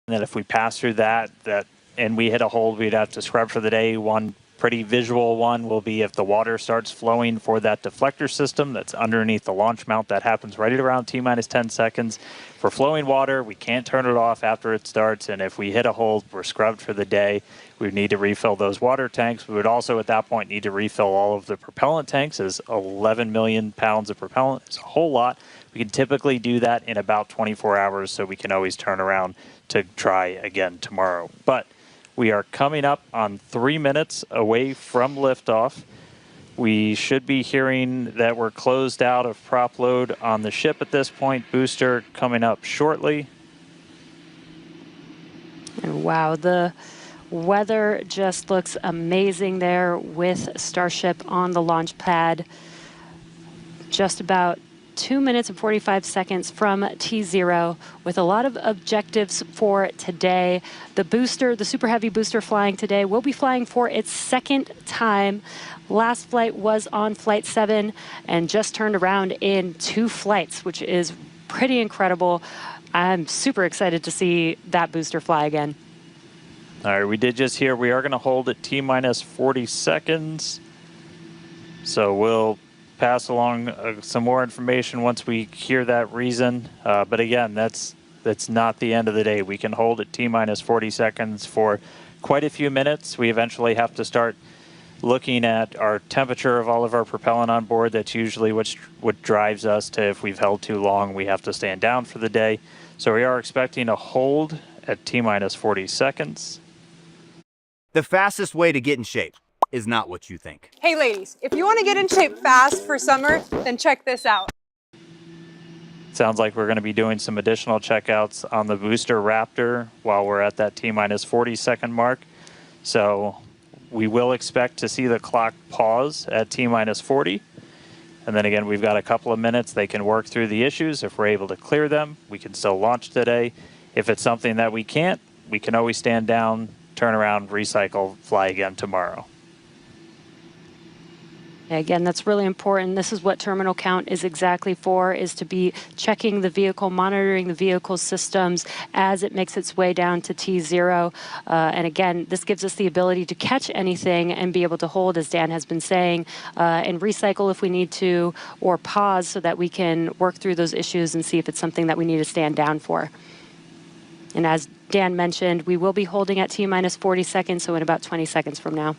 And then if we pass through that and we hit a hold, we'd have to scrub for the day. One pretty visual one will be if the water starts flowing for that deflector system that's underneath the launch mount. That happens right at around T-minus 10 seconds. For flowing water, we can't turn it off after it starts, and if we hit a hold, we're scrubbed for the day. We would need to refill those water tanks. We would also at that point need to refill all of the propellant tanks, as 11 million pounds of propellant is a whole lot. We can typically do that in about 24 hours, so we can always turn around to try again tomorrow. But we are coming up on 3 minutes away from liftoff. We should be hearing that we're closed out of prop load on the ship at this point. Booster coming up shortly. And wow, the weather just looks amazing there with Starship on the launch pad. Just about 2 minutes and 45 seconds from T0 with a lot of objectives for today. The booster, the Super Heavy booster flying today, will be flying for its second time. Last flight was on Flight 7 and just turned around in 2 flights, which is pretty incredible. I'm super excited to see that booster fly again. All right, we did just hear we are going to hold at T-minus 40 seconds. So we'll pass along some more information once we hear that reason. But again, that's not the end of the day. We can hold at T-minus 40 seconds for quite a few minutes. We eventually have to start looking at our temperature of all of our propellant on board. That's usually what drives us to, if we've held too long, we have to stand down for the day. So we are expecting a hold at T-minus 40 seconds. The fastest way to get in shape is not what you think. Hey ladies, if you want to get in shape fast for summer, then check this out. Sounds like we're going to be doing some additional checkouts on the booster Raptor while we're at that T-minus 40 second mark. So we will expect to see the clock pause at T-minus 40. And then again, we've got a couple of minutes. They can work through the issues. If we're able to clear them, we can still launch today. If it's something that we can't, we can always stand down, turn around, recycle, fly again tomorrow. Again, that's really important. This is what terminal count is exactly for, is to be checking the vehicle, monitoring the vehicle systems as it makes its way down to T0. And again, this gives us the ability to catch anything and be able to hold, as Dan has been saying, and recycle if we need to, or pause so that we can work through those issues and see if it's something that we need to stand down for. And as Dan mentioned, we will be holding at T-minus 40 seconds, so in about 20 seconds from now.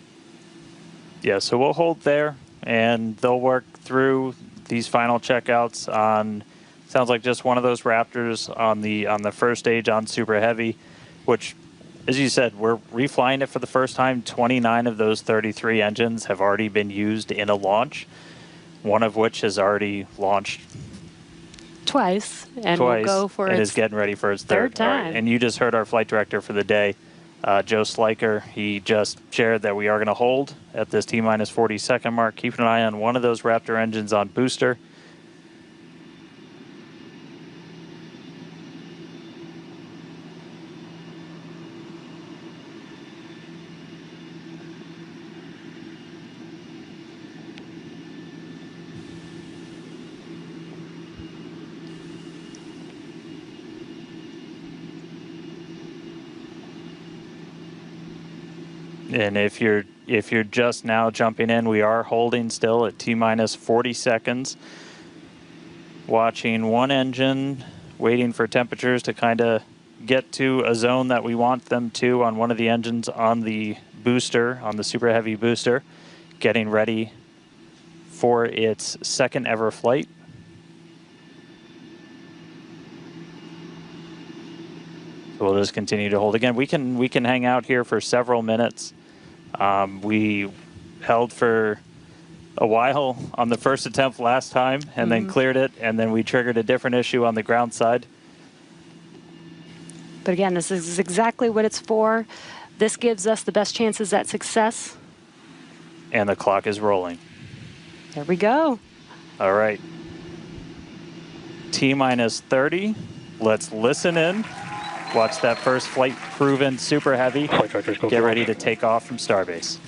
Yeah, so we'll hold there, and they'll work through these final checkouts on, sounds like just one of those Raptors on the first stage on Super Heavy, which, as you said, we're reflying it for the first time. 29 of those 33 engines have already been used in a launch, one of which has already launched Twice, and we'll go for and its is getting ready for its third time. Right. And you just heard our flight director for the day, Joe Sliker. He just shared that we are going to hold at this T-minus 40 second mark. Keep an eye on one of those Raptor engines on booster. And if you're just now jumping in, we are holding still at T-minus 40 seconds. Watching one engine, waiting for temperatures to kind of get to a zone that we want them to on one of the engines on the booster, on the Super Heavy booster, getting ready for its second ever flight. So we'll just continue to hold. Again, we can hang out here for several minutes. We held for a while on the first attempt last time and then cleared it, and then we triggered a different issue on the ground side. But again, this is exactly what it's for. This gives us the best chances at success. And the clock is rolling. There we go. All right. T-minus 30. Let's listen in. Watch that first flight proven Super Heavy. Get ready to take off from Starbase.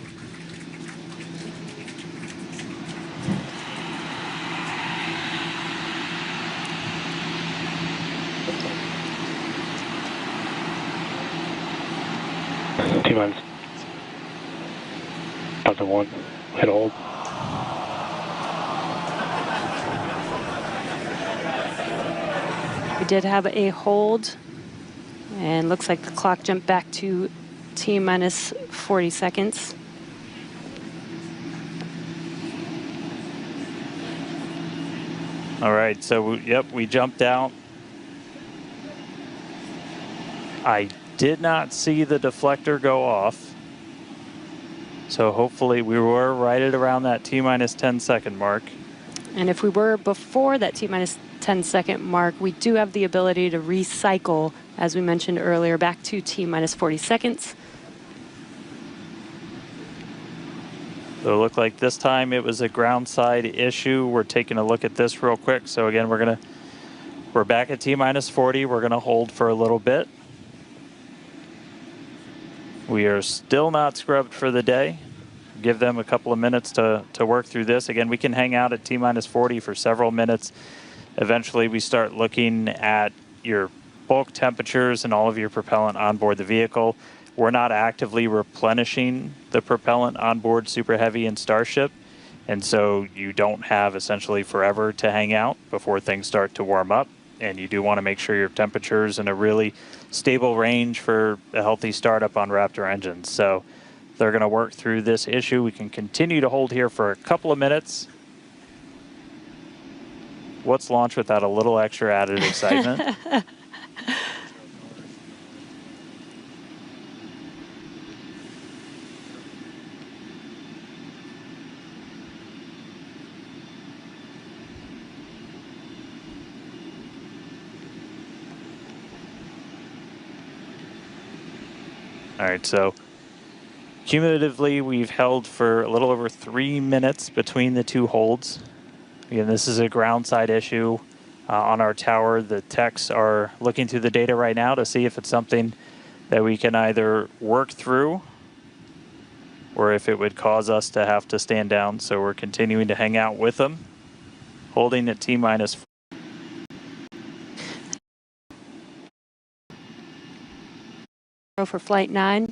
T-minus under 1. Hit hold. We did have a hold, and looks like the clock jumped back to T-minus 40 seconds. All right, so yep, we jumped out. I did not see the deflector go off. So hopefully we were right at around that T-minus 10-second mark. And if we were before that T-minus 10-second mark, we do have the ability to recycle, as we mentioned earlier, back to T-minus 40 seconds. So it looked like this time it was a ground side issue. We're taking a look at this real quick. So again, we're back at T-minus 40. We're gonna hold for a little bit. We are still not scrubbed for the day. Give them a couple of minutes to work through this. Again, we can hang out at T-minus 40 for several minutes. Eventually, we start looking at your bulk temperatures and all of your propellant on board the vehicle. We're not actively replenishing the propellant on board Super Heavy and Starship, and so you don't have essentially forever to hang out before things start to warm up. And you do want to make sure your temperature's in a really stable range for a healthy startup on Raptor engines. So they're going to work through this issue. We can continue to hold here for a couple of minutes. What's launch without a little extra added excitement? All right, so cumulatively, we've held for a little over 3 minutes between the two holds. Again, this is a ground side issue on our tower. The techs are looking through the data right now to see if it's something that we can either work through or if it would cause us to have to stand down. So we're continuing to hang out with them, holding at T-minus 4. For flight 9.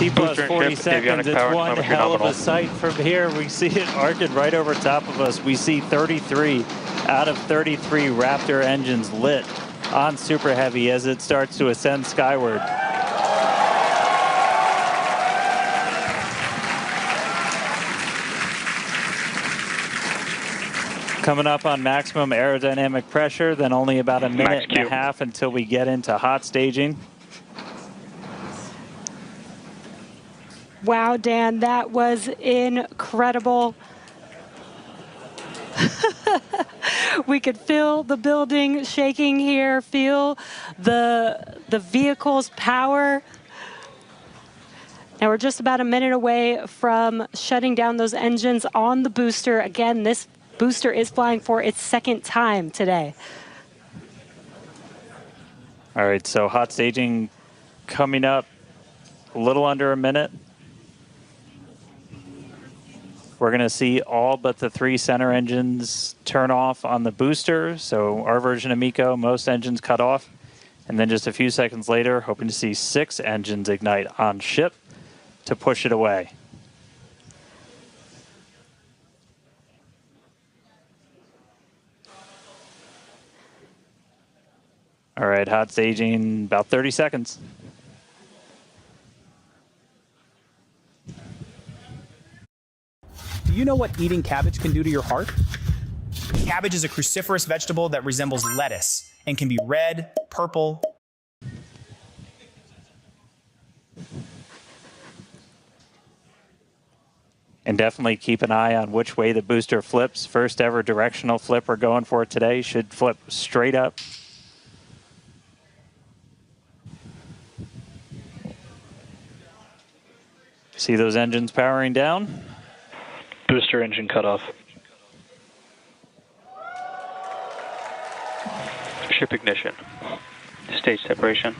T-plus 40 seconds, it's one hell of a sight from here. We see it arcing right over top of us. We see 33 out of 33 Raptor engines lit on Super Heavy as it starts to ascend skyward. Coming up on maximum aerodynamic pressure, then only about a minute and a half until we get into hot staging. Wow, Dan, that was incredible. We could feel the building shaking here, feel the vehicle's power. Now we're just about a minute away from shutting down those engines on the booster. Again, this booster is flying for its second time today. All right, so hot staging coming up a little under a minute. We're going to see all but the 3 center engines turn off on the booster. So our version of MECO, most engines cut off. And then just a few seconds later, hoping to see 6 engines ignite on ship to push it away. All right, hot staging, about 30 seconds. Do you know what eating cabbage can do to your heart? Cabbage is a cruciferous vegetable that resembles lettuce and can be red, purple. And definitely keep an eye on which way the booster flips. First ever directional flip we're going for today. Should flip straight up. See those engines powering down? Booster engine cutoff. Ship ignition. Stage separation.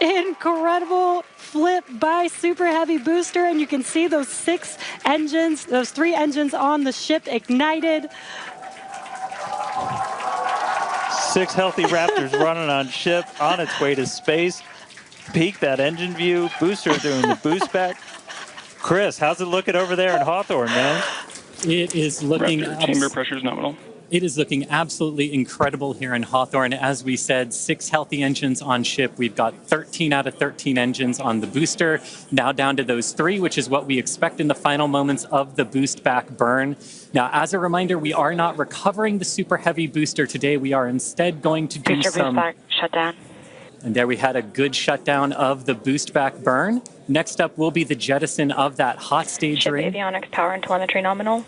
Incredible flip by Super Heavy Booster, and you can see those 6 engines, those 3 engines on the ship ignited. 6 healthy Raptors running on ship, on its way to space. Peek that engine view. Booster doing the boost back. Chris, how's it looking over there in Hawthorne, man? It is looking chamber pressure is nominal. It is looking absolutely incredible here in Hawthorne. As we said, 6 healthy engines on ship. We've got 13 out of 13 engines on the booster. Now down to those 3, which is what we expect in the final moments of the boost back burn. Now, as a reminder, we are not recovering the Super Heavy booster today. We are instead going to do some... Boost back, shutdown. And there we had a good shutdown of the boost back burn. Next up will be the jettison of that hot stage Ship ring. avionics, power and telemetry nominal.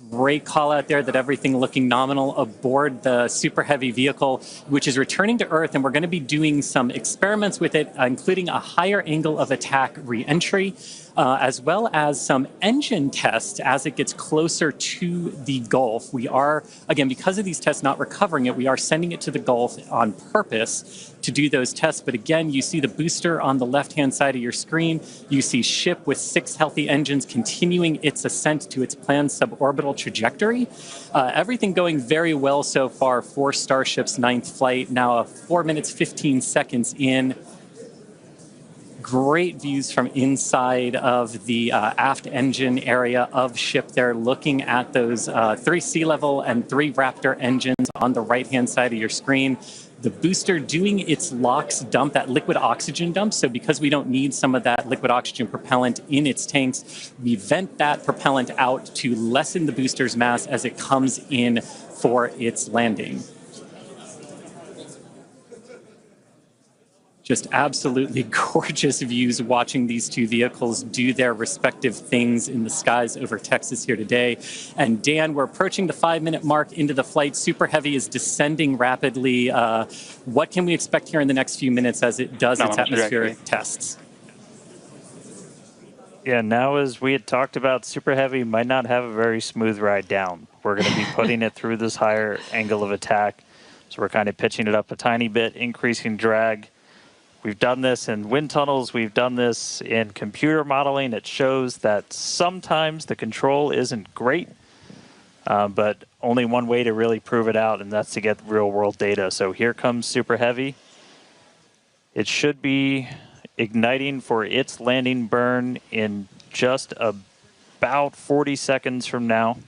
Great call out there that everything looking nominal aboard the Super Heavy vehicle, which is returning to Earth. And we're going to be doing some experiments with it, including a higher angle of attack re-entry, as well as some engine tests as it gets closer to the Gulf. We are, again, because of these tests not recovering it, we are sending it to the Gulf on purpose to do those tests. But again, you see the booster on the left-hand side of your screen. You see ship with 6 healthy engines continuing its ascent to its planned suborbital trajectory. Everything going very well so far for Starship's 9th flight. Now 4 minutes, 15 seconds in. Great views from inside of the aft engine area of ship there, looking at those 3 sea level and 3 Raptor engines on the right-hand side of your screen. The booster doing its LOX dump, that liquid oxygen dump. So because we don't need some of that liquid oxygen propellant in its tanks, we vent that propellant out to lessen the booster's mass as it comes in for its landing. Just absolutely gorgeous views watching these 2 vehicles do their respective things in the skies over Texas here today. And Dan, we're approaching the 5-minute mark into the flight. Super Heavy is descending rapidly. What can we expect here in the next few minutes as it does its atmospheric tests? Yeah, now as we had talked about, Super Heavy might not have a very smooth ride down. We're going to be putting it through this higher angle of attack. So we're kind of pitching it up a tiny bit, increasing drag. We've done this in wind tunnels. We've done this in computer modeling. It shows that sometimes the control isn't great, but only one way to really prove it out, and that's to get real-world data. So here comes Super Heavy. It should be igniting for its landing burn in just about 40 seconds from now.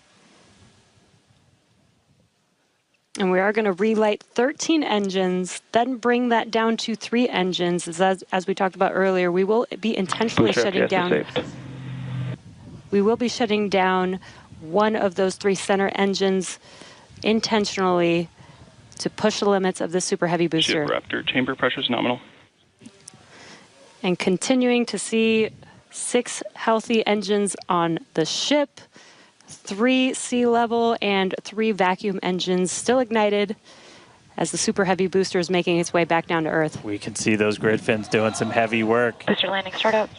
And we are going to relight 13 engines, then bring that down to 3 engines. As we talked about earlier, we will be intentionally shutting down. We will be shutting down one of those 3 center engines intentionally to push the limits of the Super Heavy booster. Ship Raptor, chamber pressure is nominal. And continuing to see 6 healthy engines on the ship. 3 sea level and 3 vacuum engines still ignited as the Super Heavy booster is making its way back down to Earth. We can see those grid fins doing some heavy work. Booster landing startup.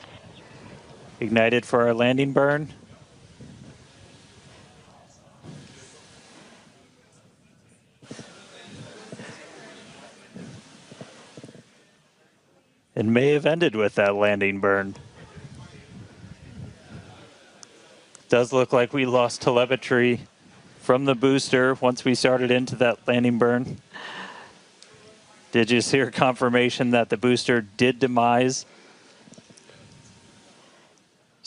Ignited for our landing burn. It may have ended with that landing burn. Does look like we lost telemetry from the booster once we started into that landing burn. Did you hear confirmation that the booster did demise?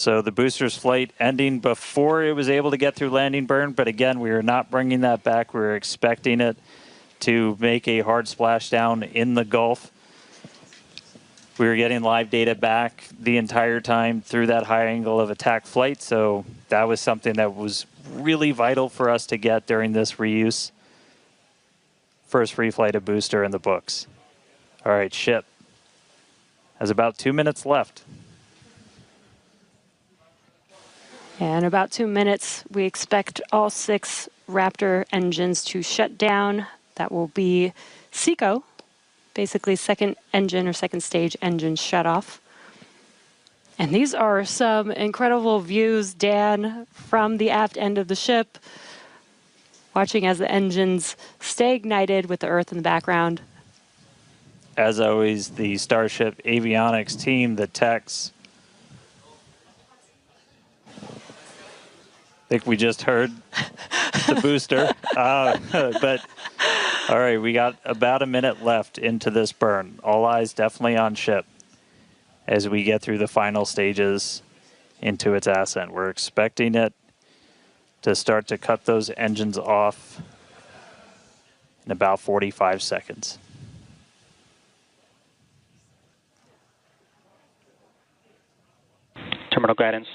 So the booster's flight ending before it was able to get through landing burn, but again, we are not bringing that back. We were expecting it to make a hard splashdown in the Gulf. We were getting live data back the entire time through that high angle of attack flight, so that was something that was really vital for us to get during this reuse. First free flight of booster in the books. All right, ship has about 2 minutes left. In about 2 minutes, we expect all 6 Raptor engines to shut down. That will be SECO, basically second engine or second stage engine shut off. And these are some incredible views, Dan, from the aft end of the ship, watching as the engines stay ignited with the Earth in the background. As always, the Starship avionics team, the techs. I think we just heard the booster. But all right, we got about a minute left into this burn. All eyes definitely on ship as we get through the final stages into its ascent. We're expecting it to start to cut those engines off in about 45 seconds. Terminal guidance.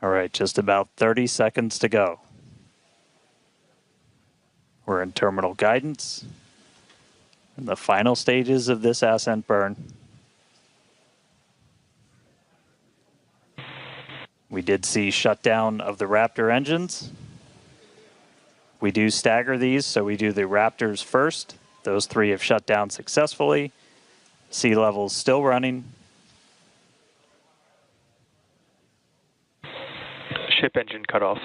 All right, just about 30 seconds to go. We're in terminal guidance in the final stages of this ascent burn. We did see shutdown of the Raptor engines. We do stagger these, so we do the Raptors first. Those 3 have shut down successfully. Sea level's still running. Ship engine cutoff.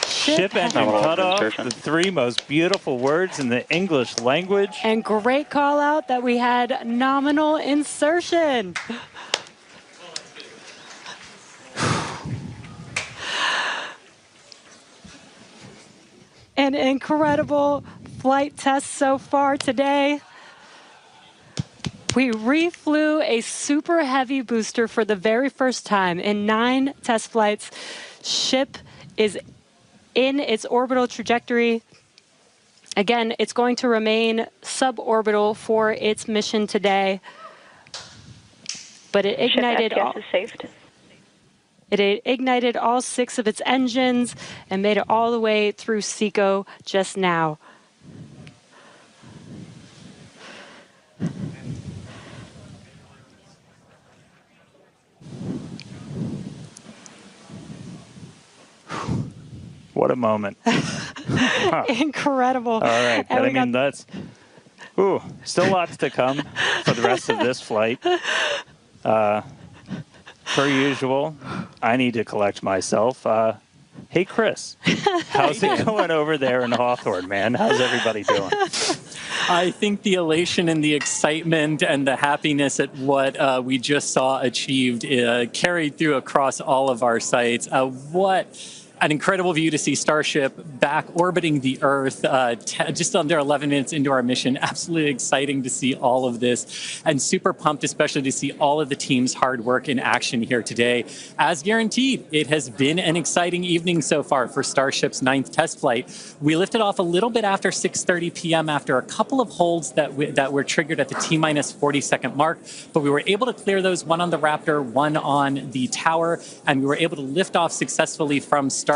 Ship engine cutoff, the 3 most beautiful words in the English language. And great call out that we had nominal insertion. An incredible flight test so far today. We reflew a super heavy booster for the very first time in 9 test flights. Ship is in its orbital trajectory. Again, it's going to remain suborbital for its mission today. But it ignited It ignited all 6 of its engines and made it all the way through SECO just now. What a moment. Incredible. All right, but I mean, that's still lots to come for the rest of this flight. Per usual, I need to collect myself. Hey, Chris, how's it going over there in Hawthorne, man? How's everybody doing? I think the elation and the excitement and the happiness at what we just saw achieved carried through across all of our sites. What an incredible view to see Starship back orbiting the Earth just under 11 minutes into our mission. Absolutely exciting to see all of this and super pumped, especially to see all of the team's hard work in action here today. As guaranteed, it has been an exciting evening so far for Starship's 9th test flight. We lifted off a little bit after 6:30 p.m. after a couple of holds that were triggered at the T-minus 40-second mark, but we were able to clear those, one on the Raptor, one on the tower, and we were able to lift off successfully from Starbase.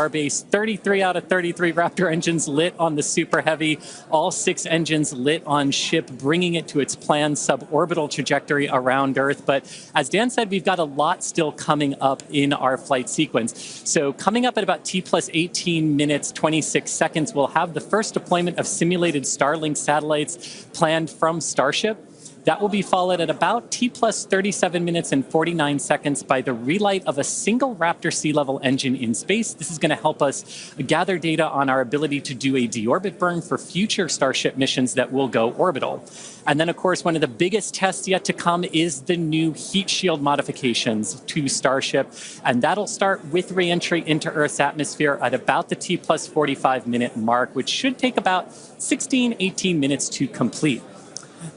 33 out of 33 Raptor engines lit on the Super Heavy, all 6 engines lit on Ship, bringing it to its planned suborbital trajectory around Earth. But as Dan said, we've got a lot still coming up in our flight sequence. So coming up at about T plus 18 minutes, 26 seconds, we'll have the first deployment of simulated Starlink satellites planned from Starship. That will be followed at about T plus 37 minutes and 49 seconds by the relight of a single Raptor sea level engine in space. This is going to help us gather data on our ability to do a deorbit burn for future Starship missions that will go orbital. And then, of course, one of the biggest tests yet to come is the new heat shield modifications to Starship. And that'll start with reentry into Earth's atmosphere at about the T plus 45 minute mark, which should take about 16, 18 minutes to complete.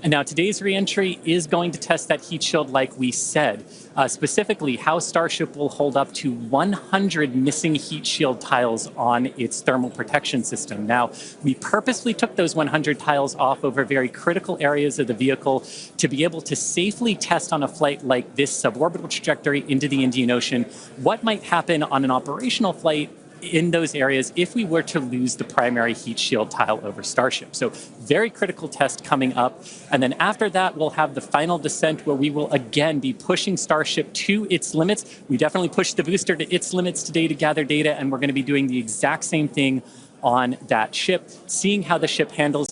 And now today's reentry is going to test that heat shield like we said, specifically how Starship will hold up to 100 missing heat shield tiles on its thermal protection system. Now, we purposely took those 100 tiles off over very critical areas of the vehicle to be able to safely test on a flight like this suborbital trajectory into the Indian Ocean what might happen on an operational flight in those areas if we were to lose the primary heat shield tile over Starship. So very critical test coming up. And then after that, we'll have the final descent where we will again be pushing Starship to its limits. We definitely pushed the booster to its limits today to gather data, and we're going to be doing the exact same thing on that ship, seeing how the ship handles.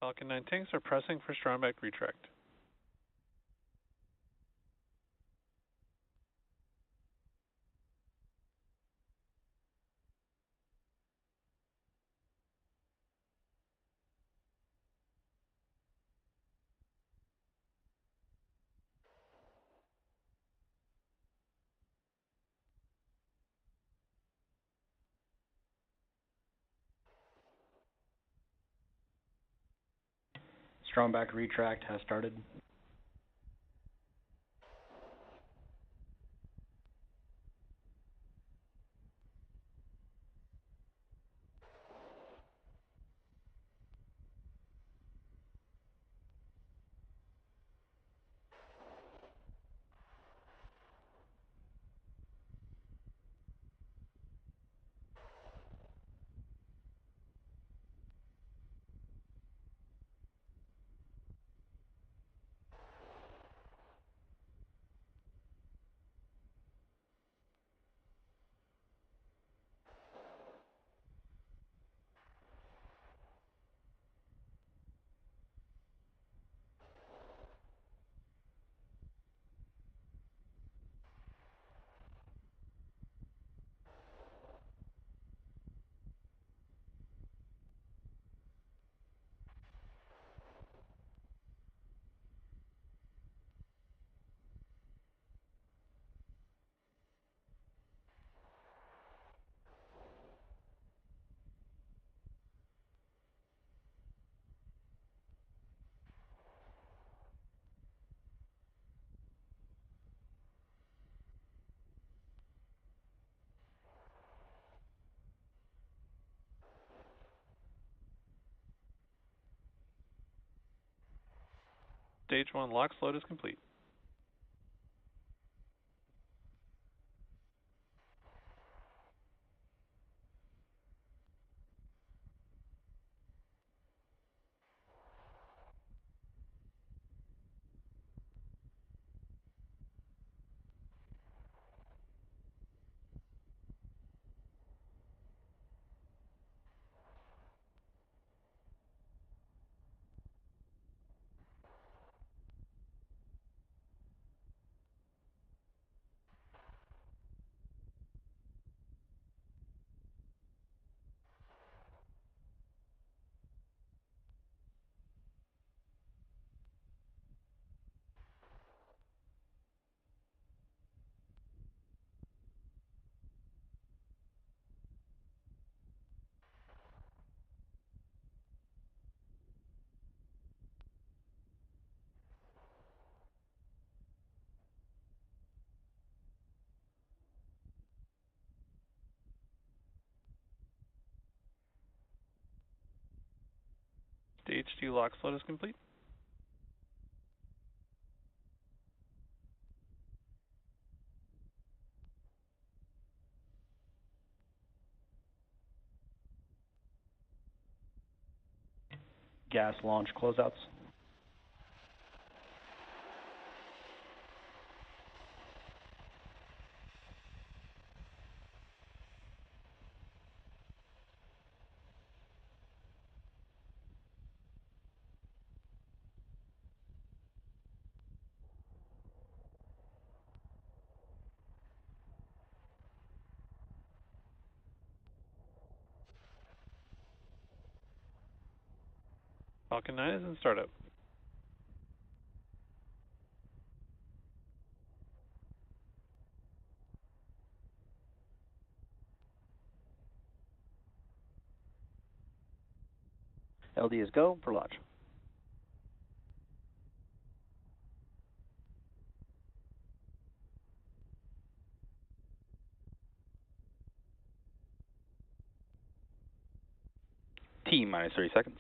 Falcon 9 tanks are pressing for Stromback retract. Stromback retract has started. Stage 1 LOX load is complete. Stage 2 LOX load is complete. Gas launch closeouts. Falcon 9 is in startup. LD is go for launch. T minus 30 seconds.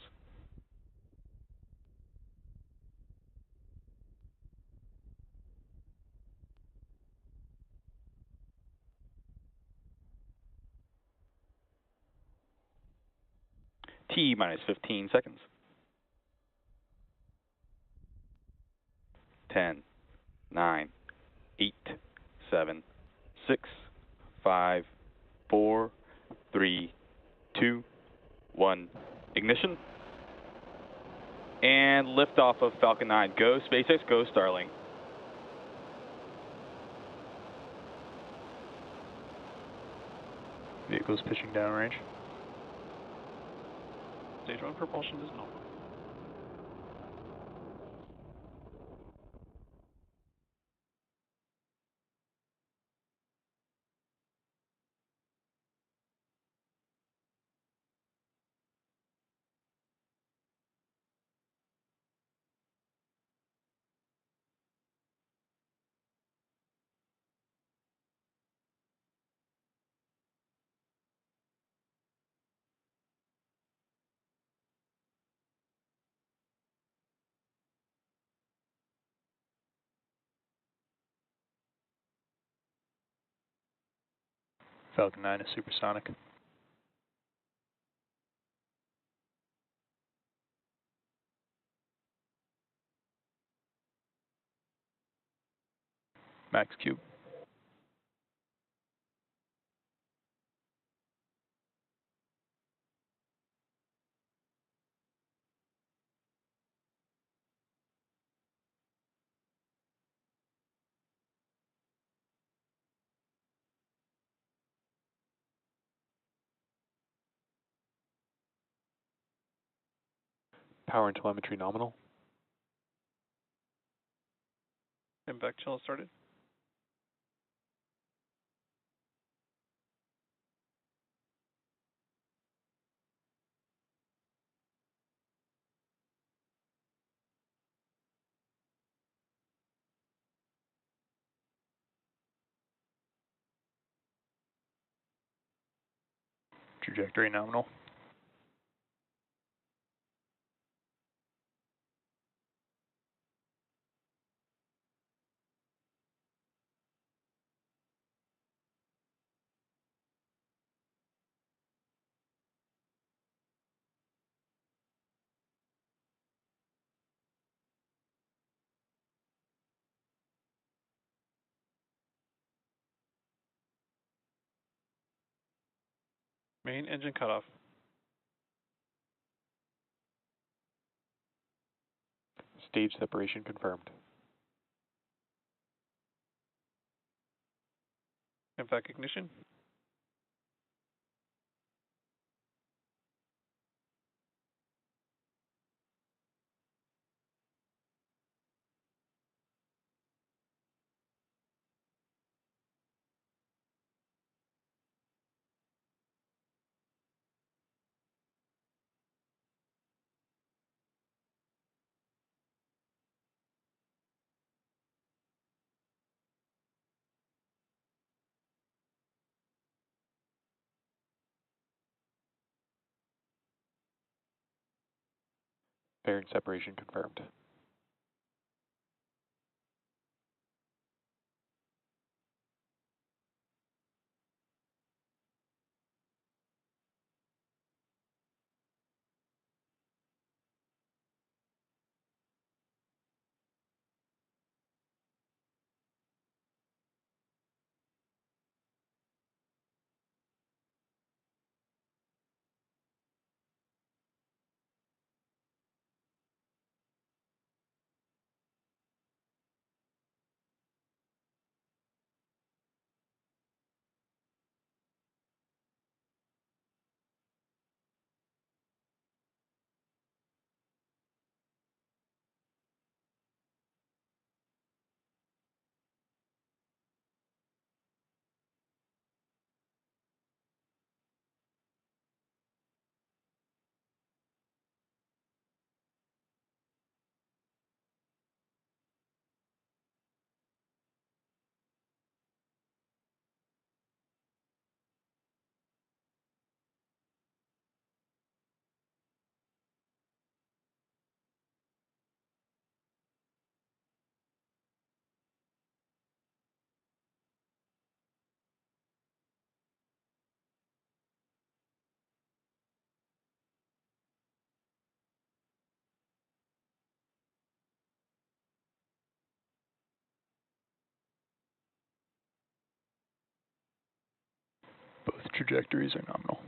T minus 15 seconds. 10, 9, 8, 7, 6, 5, 4, 3, 2, 1. Ignition. And liftoff of Falcon 9. Go SpaceX, go Starlink. Vehicles pitching downrange. Stage 1 propulsion is normal. Falcon 9 is supersonic. Max Cube. Power and telemetry nominal. Impact chill started. Trajectory nominal. Main engine cutoff. Stage separation confirmed. MVAC ignition. Fairing separation confirmed. Both trajectories are nominal.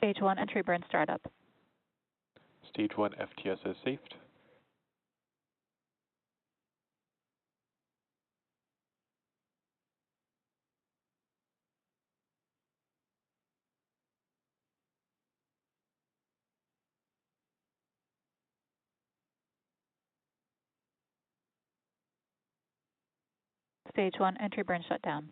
Stage 1 entry burn startup. Stage 1 FTSS safed. Stage 1 entry burn shutdown.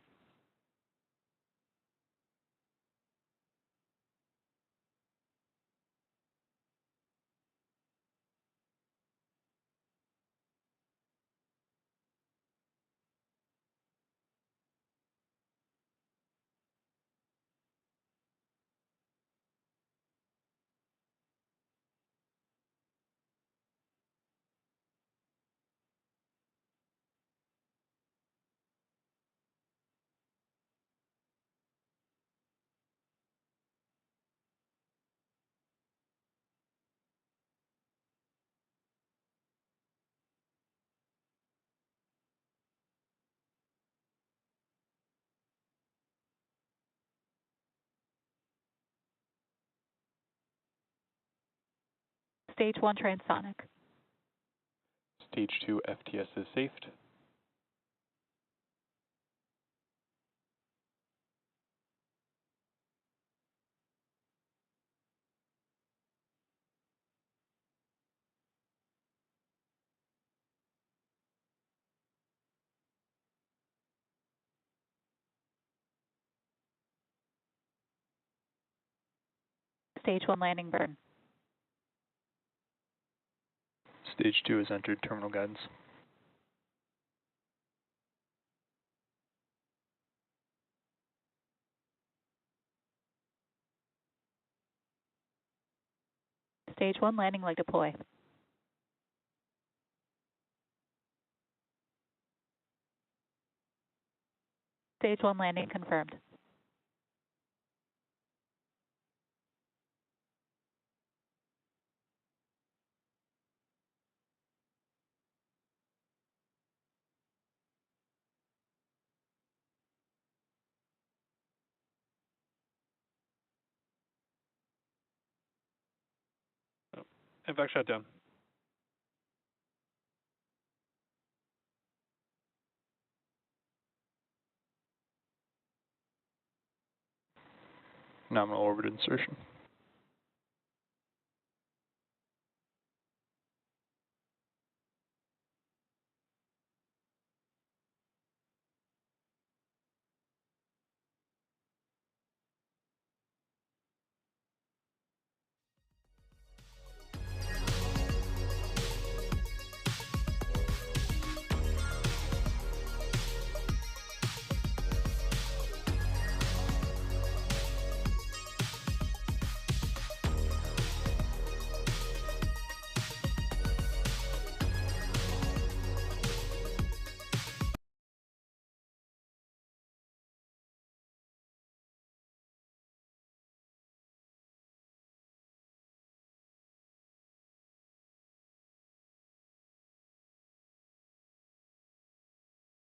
Stage 1 transonic. Stage 2 FTS is safed. Stage 1 landing burn. Stage 2 has entered terminal guidance. Stage 1 landing leg deploy. Stage 1 landing confirmed. Evac shutdown. Nominal orbit insertion.